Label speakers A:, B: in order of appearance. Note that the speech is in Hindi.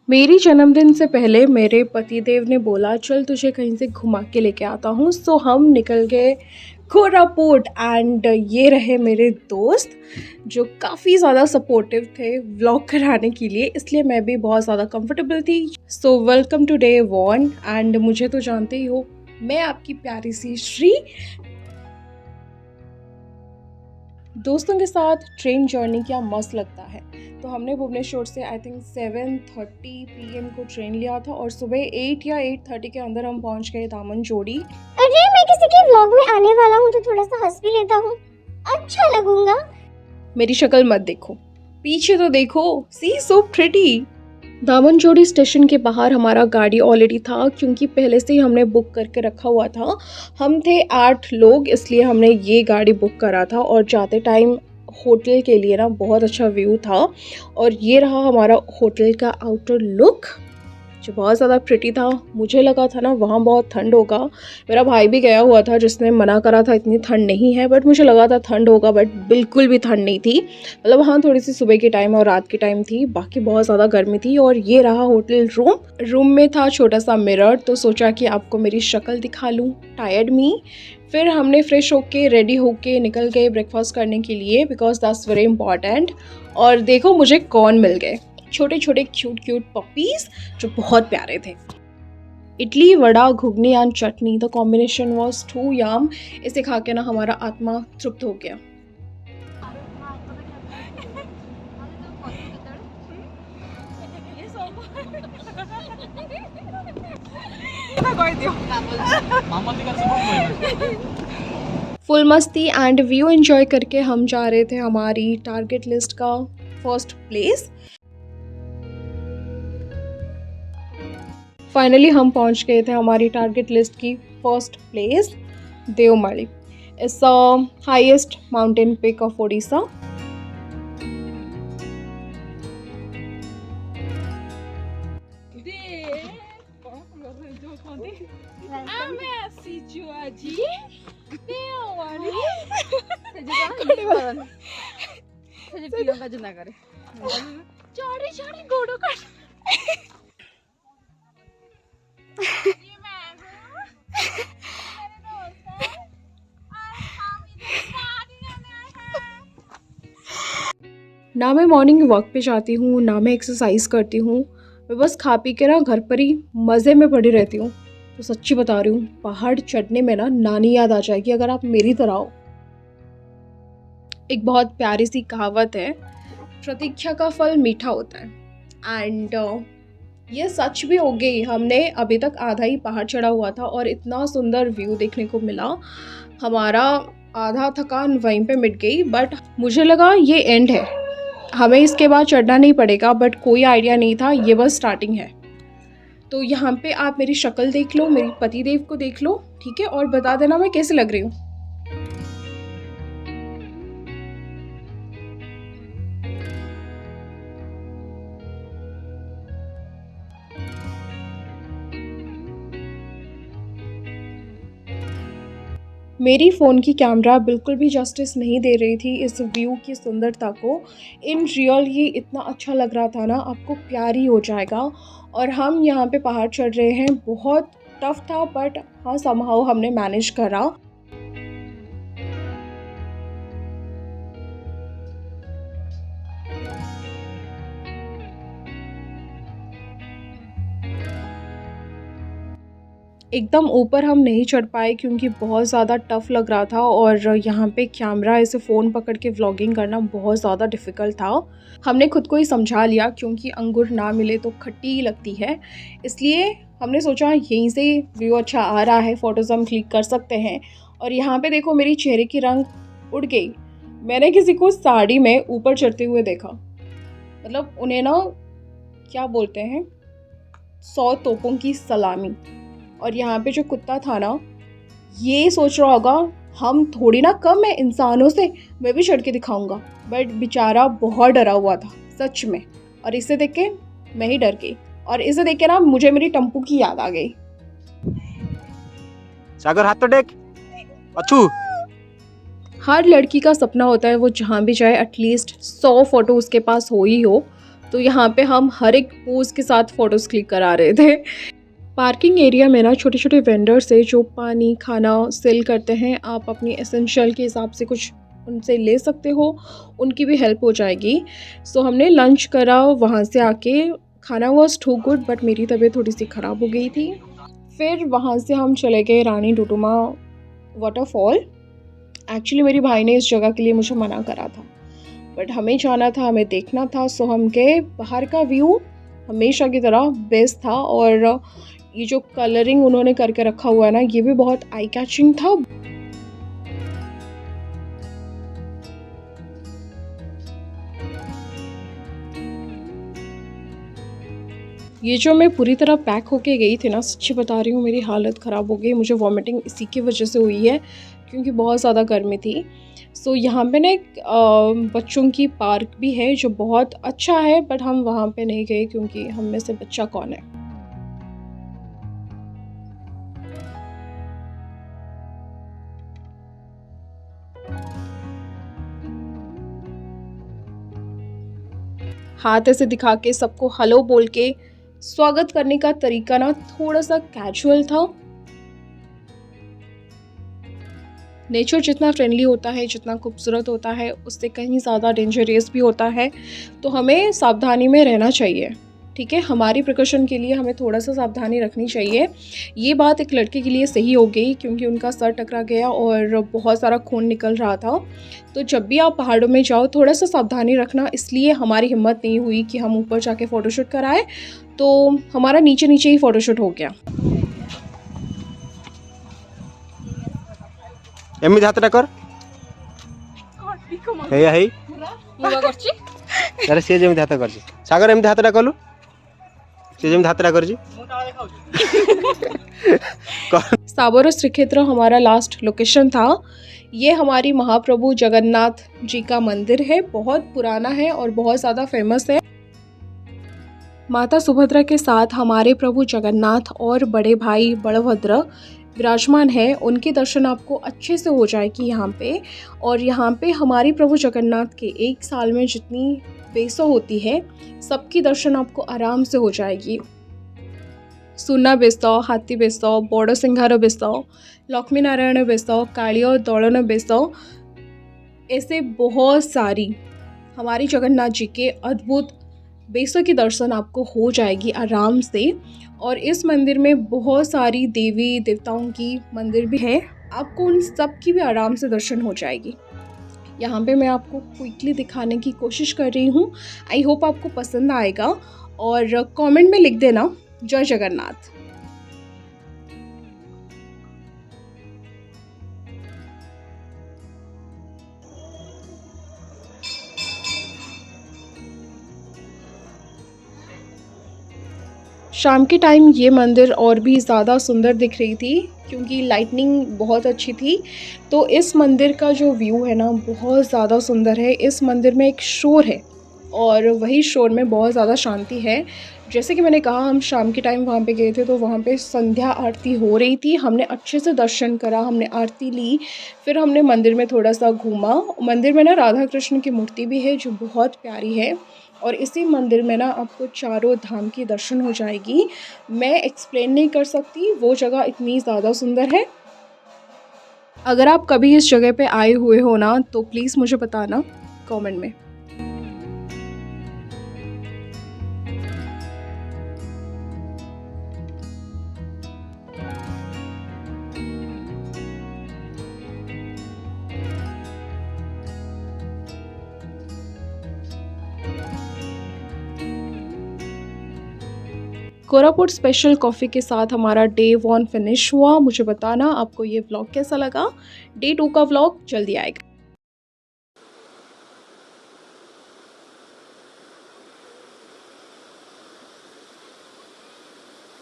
A: मेरी जन्मदिन से पहले मेरे पतिदेव ने बोला चल तुझे कहीं से घुमा के लेके आता हूँ। सो हम निकल गए कोरापुट एंड ये रहे मेरे दोस्त जो काफ़ी ज़्यादा सपोर्टिव थे व्लॉग कराने के लिए, इसलिए मैं भी बहुत ज़्यादा कंफर्टेबल थी। सो वेलकम टू डे 1 एंड मुझे तो जानते ही हो, मैं आपकी प्यारी सी श्री। दोस्तों के साथ ट्रेन जर्नी क्या मस्त लगता है। तो हमने भुवनेश्वर से आई थिंक 7:30 PM को ट्रेन लिया था और सुबह 8 या 8:30 के अंदर हम पहुंच गए दामनजोड़ी।
B: अरे मैं किसी के व्लॉग में आने वाला हूँ तो थोड़ा सा हंस भी लेता हूँ, अच्छा लगूंगा।
A: मेरी शक्ल मत देखो, पीछे तो देखो, सी सो प्रिटी। दामनजोड़ी स्टेशन के बाहर हमारा गाड़ी ऑलरेडी था क्योंकि पहले से ही हमने बुक करके रखा हुआ था। हम थे 8 लोग, इसलिए हमने ये गाड़ी बुक करा था। और जाते टाइम होटल के लिए ना बहुत अच्छा व्यू था और ये रहा हमारा होटल का आउटर लुक जो बहुत ज़्यादा प्रिटी था। मुझे लगा था ना वहाँ बहुत ठंड होगा, मेरा भाई भी गया हुआ था जिसने मना करा था इतनी ठंड नहीं है, बट मुझे लगा था ठंड होगा, बट बिल्कुल भी ठंड नहीं थी। मतलब हाँ थोड़ी सी सुबह के टाइम और रात के टाइम थी, बाकी बहुत ज़्यादा गर्मी थी। और ये रहा होटल रूम में था छोटा सा मिरर, तो सोचा कि आपको मेरी शक्ल दिखा लूँ, टायर्ड मी। फिर हमने फ्रेश होके रेडी होके निकल गए ब्रेकफास्ट करने के लिए बिकॉज दैट्स वेरी इंपॉर्टेंट। और देखो मुझे कौन मिल गए, छोटे छोटे क्यूट पपीज जो बहुत प्यारे थे। Idli vada ghugni and chutney, the combination was too yum. इसे खा के ना हमारा आत्मा तृप्त हो गया। फुल मस्ती एंड व्यू एंजॉय करके हम जा रहे थे हमारी टारगेट लिस्ट का फर्स्ट प्लेस। फाइनली हम पहुंच गए थे हमारी टारगेट लिस्ट की first place, Devmali. It's highest mountain peak of Odisha. ना मैं मॉर्निंग वॉक पे जाती हूँ, ना मैं एक्सरसाइज करती हूँ, मैं बस खा पी के ना घर पर ही मज़े में पड़ी रहती हूँ। तो सच्ची बता रही हूँ, पहाड़ चढ़ने में ना नानी याद आ जाएगी अगर आप मेरी तरह हो। एक बहुत प्यारी सी कहावत है, प्रतीक्षा का फल मीठा होता है। एंड ये सच भी हो गई। हमने अभी तक आधा ही पहाड़ चढ़ा हुआ था और इतना सुंदर व्यू देखने को मिला, हमारा आधा थकान वहीं पे मिट गई। बट मुझे लगा ये एंड है, हमें इसके बाद चढ़ना नहीं पड़ेगा, बट कोई आइडिया नहीं था, ये बस स्टार्टिंग है। तो यहाँ पे आप मेरी शक्ल देख लो, मेरे पतिदेव को देख लो, ठीक है, और बता देना मैं कैसे लग रही हूँ। मेरी फ़ोन की कैमरा बिल्कुल भी जस्टिस नहीं दे रही थी इस व्यू की सुंदरता को। इन रियल ये इतना अच्छा लग रहा था ना, आपको प्यार ही हो जाएगा। और हम यहाँ पे पहाड़ चढ़ रहे हैं, बहुत टफ था बट हाँ समहाउ हमने मैनेज करा। एकदम ऊपर हम नहीं चढ़ पाए क्योंकि बहुत ज़्यादा टफ़ लग रहा था और यहाँ पे कैमरा ऐसे फ़ोन पकड़ के व्लॉगिंग करना बहुत ज़्यादा डिफ़िकल्ट था। हमने खुद को ही समझा लिया क्योंकि अंगूर ना मिले तो खट्टी ही लगती है, इसलिए हमने सोचा यहीं से व्यू अच्छा आ रहा है, फ़ोटोज़ हम क्लिक कर सकते हैं। और यहाँ पे देखो मेरी चेहरे की रंग उड़ गई। मैंने किसी को साड़ी में ऊपर चढ़ते हुए देखा, मतलब उन्हें ना क्या बोलते हैं, 100 तोपों की सलामी। और यहाँ पे जो कुत्ता था ना, ये सोच रहा होगा हम थोड़ी ना कम है इंसानों से, मैं भी चढ़ के दिखाऊंगा। बट बेचारा बहुत डरा हुआ था सच में, और इसे देख के मैं ही डर गई। और इसे देख के ना मुझे मेरी टम्पू की याद आ गई।
C: सागर हाथ तो टेक अच्छू।
A: हर लड़की का सपना होता है वो जहाँ भी जाए एटलीस्ट 100 फ़ोटो उसके पास हो ही हो। तो यहाँ पे हम हर एक पोज के साथ फ़ोटोज़ क्लिक करा रहे थे। पार्किंग एरिया में ना छोटे-छोटे वेंडर्स है जो पानी, खाना सेल करते हैं। आप अपनी एसेंशियल के हिसाब से कुछ उनसे ले सकते हो, उनकी भी हेल्प हो जाएगी। सो हमने लंच करा, वहाँ से आके खाना वाज़ टू गुड बट मेरी तबीयत थोड़ी सी ख़राब हो गई थी। फिर वहाँ से हम चले गए रानी डुडुमा वाटरफॉल। एक्चुअली मेरे भाई ने इस जगह के लिए मुझे मना करा था, बट हमें जाना था, हमें देखना था। सो हम गए। बाहर का व्यू हमेशा की तरह बेस्ट था और ये जो कलरिंग उन्होंने करके रखा हुआ है ना, ये भी बहुत आई कैचिंग था। ये जो मैं पूरी तरह पैक होके गई थी ना, सच्ची बता रही हूँ मेरी हालत ख़राब हो गई। मुझे वॉमिटिंग इसी की वजह से हुई है क्योंकि बहुत ज़्यादा गर्मी थी। सो यहाँ पे ना एक बच्चों की पार्क भी है जो बहुत अच्छा है, बट हम वहाँ पे नहीं गए क्योंकि हम में से बच्चा कौन है। हाथ ऐसे दिखा के सबको हेलो बोल के स्वागत करने का तरीका ना थोड़ा सा कैजुअल था। नेचर जितना फ्रेंडली होता है, जितना खूबसूरत होता है, उससे कहीं ज़्यादा डेंजरस भी होता है। तो हमें सावधानी में रहना चाहिए, ठीक है। हमारी प्रिकॉशन के लिए हमें थोड़ा सा सावधानी रखनी चाहिए। ये बात एक लड़के के लिए सही हो गई क्योंकि उनका सर टकरा गया और बहुत सारा खून निकल रहा था। तो जब भी आप पहाड़ों में जाओ थोड़ा सा सावधानी रखना। इसलिए हमारी हिम्मत नहीं हुई कि हम ऊपर जाके फ़ोटोशूट कराएं, तो हमारा नीचे नीचे ही फ़ोटोशूट हो गया।
C: एमती हाथटा कर हेया हेई अरे सी जमी हाथ कर सागर एमती हाथटा कलु सी जमी हाथटा कर
A: साबर श्रीक्षेत्र हमारा लास्ट लोकेशन था। ये हमारी महाप्रभु जगन्नाथ जी का मंदिर है, बहुत पुराना है और बहुत ज़्यादा फेमस है। माता सुभद्रा के साथ हमारे प्रभु जगन्नाथ और बड़े भाई बलभद्र विराजमान है। उनके दर्शन आपको अच्छे से हो जाएगी यहाँ पे। और यहाँ पे हमारी प्रभु जगन्नाथ के एक साल में जितनी बेसों होती है, सबकी दर्शन आपको आराम से हो जाएगी। सुना बेसो, हाथी बेसो, बड़ सिंहार बेसो, लक्ष्मी नारायण बेसो, कालिया दलन बेसो, ऐसे बहुत सारी हमारी जगन्नाथ जी के अद्भुत बेसों की दर्शन आपको हो जाएगी आराम से। और इस मंदिर में बहुत सारी देवी देवताओं की मंदिर भी है, आपको उन सब की भी आराम से दर्शन हो जाएगी। यहाँ पे मैं आपको क्विकली दिखाने की कोशिश कर रही हूँ। आई होप आपको पसंद आएगा और कमेंट में लिख देना जय जगन्नाथ। शाम के टाइम ये मंदिर और भी ज़्यादा सुंदर दिख रही थी क्योंकि लाइटनिंग बहुत अच्छी थी। तो इस मंदिर का जो व्यू है ना, बहुत ज़्यादा सुंदर है। इस मंदिर में एक शोर है और वही शोर में बहुत ज़्यादा शांति है। जैसे कि मैंने कहा, हम शाम के टाइम वहाँ पे गए थे तो वहाँ पे संध्या आरती हो रही थी। हमने अच्छे से दर्शन करा, हमने आरती ली, फिर हमने मंदिर में थोड़ा सा घूमा। मंदिर में ना राधा कृष्ण की मूर्ति भी है जो बहुत प्यारी है। और इसी मंदिर में ना आपको चारों धाम की दर्शन हो जाएगी। मैं एक्सप्लेन नहीं कर सकती, वो जगह इतनी ज़्यादा सुंदर है। अगर आप कभी इस जगह पे आए हुए हो ना, तो प्लीज़ मुझे बताना कमेंट में। कोरापुट स्पेशल कॉफ़ी के साथ हमारा डे 1 फिनिश हुआ। मुझे बताना आपको ये व्लॉग कैसा लगा। डे 2 का व्लॉग जल्दी आएगा।